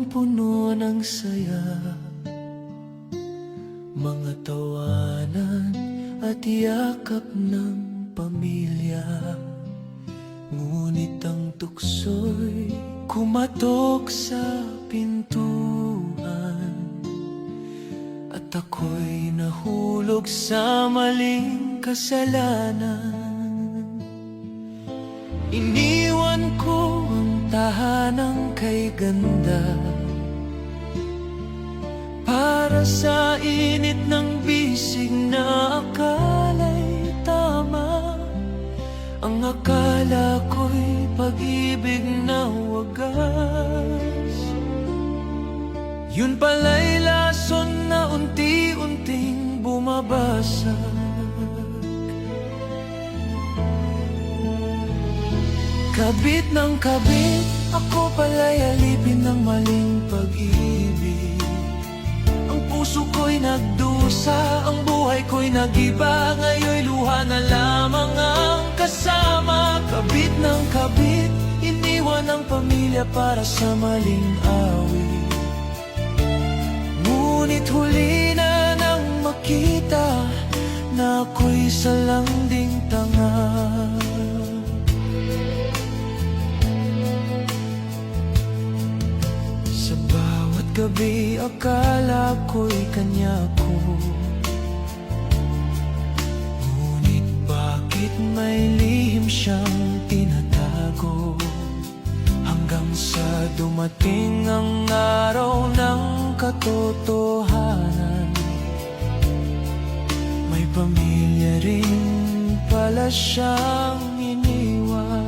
punong-puno ng saya, mga tawanan at yakap ng pamilya. Ngunit ang tukso'y kumatok sa pintuan, at ako'y nahulog sa maling kasalanan. Iniwan ko ang tahanang kay ganda para sa init ng bisig na akala'y tama. Ang akala ko'y pag-ibig na wagas, yun pala'y lason na unti-unting bumabasag. Kabit ng kabit, ako pala'y alipin ng maling pag-ibig. Ang puso ko'y nagdusa, ang buhay ko'y nag-iba. Ngayon'y luha na lamang ang kasama. Kabit ng kabit, iniwan ang pamilya para sa maling awit. Ngunit huli na nang makita na ako'y salanding tanga. Sa bawat gabi akala ko'y kanya ko, ngunit bakit may lihim siyang tinatago? Hanggang sa dumating ang araw ng katotohanan, may pamilya rin pala siyang iniwan.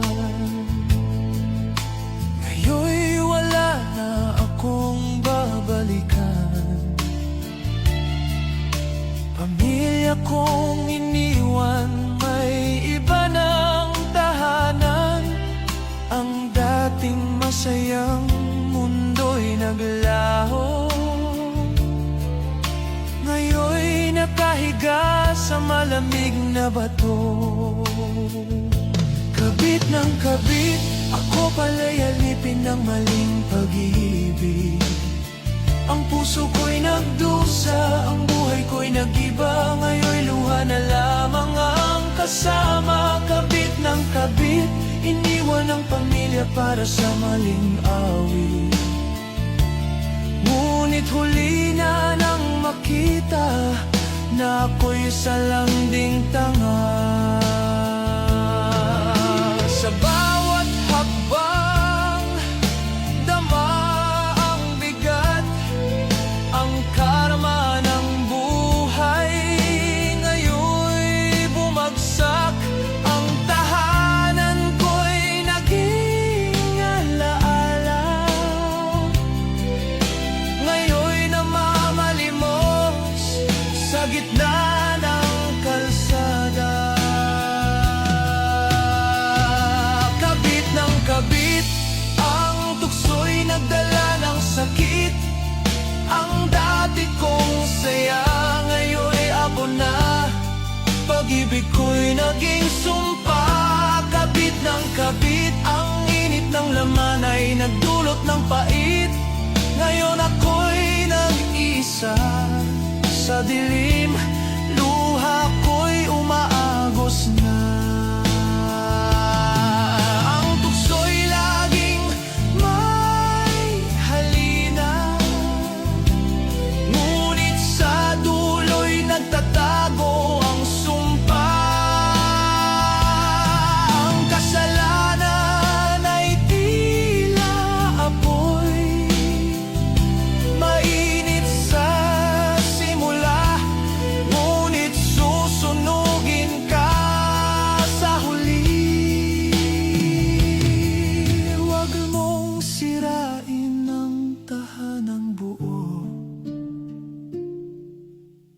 Ngayon'y wala na akong babalikan, pamilya kong iniwan, may iba ng tahanan. Ang dating masayang mundo'y naglaho, ngayon'y nakahiga sa malamig na bato. Kabit ng kabit, ako pala'y alipin ng maling pag-ibig. Ang puso ko'y nagdusa, ang buhay ko'y nag-iba. Ngayon'y luha na lamang ang kasama. Kabit ng kabit, iniwan ang pamilya para sa maling awit. Ngunit huli na nang makita na ako'y salanding tanga. Sa bawat hakbang, dama ang bigat, ang karma ng buhay. Ngayon'y bumagsak, ang tahanan ko'y naging alaala. Ngayon'y namamalimos sa gitna ng kalsada. Kabit ng kabit, ang tukso'y nagdala ng sakit. Ang dati kong saya, ngayon'y abo na. Pag-ibig ko'y naging sumpa. Kabit ng kabit, ang init ng laman ay nagdulot ng pait. Ngayon ako'y nag-isa sa dilim, luha ko'y umaagos na. Ang tukso'y laging may halina, ngunit sa dulo'y nagtatago ang sumpa. Ang kasalanan ay tila apoy, mainit sa simula, ngunit susunugin ka sa huli. Huwag mong sirain ang tahanang buo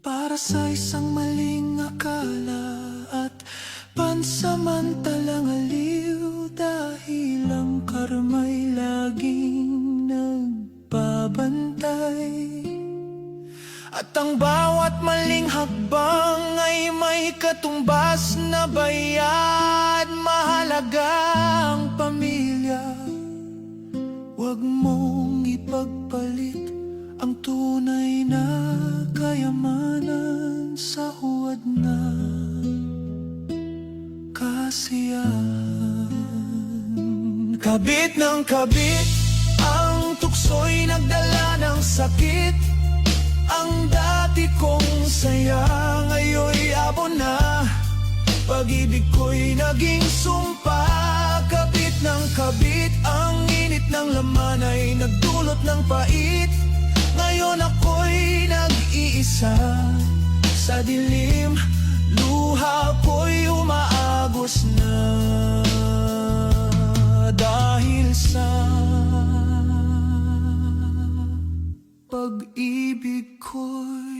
para sa isang maling akala at pansamantalang aliw. Dahil ang karma'y laging nagbabantay, at ang bawat maling hakbang ay may katumbas na bayad. Mahalaga ang pamilya, huwag mong ipag ipagpalit ang tunay na kayamanan sa huwad na kasiyahan. Kabit ng kabit, ang tukso'y nagdala ng sakit. Ang dati kong saya, ngayon'y abo na. Pag-ibig ko'y naging sumpa. Kabit ng kabit, ang init ng laman ay nagdulot ng pait. Ngayon ako'y nag-iisa sa dilim. Luha ko'y umaagos na dahil sa pag-ibig ko'y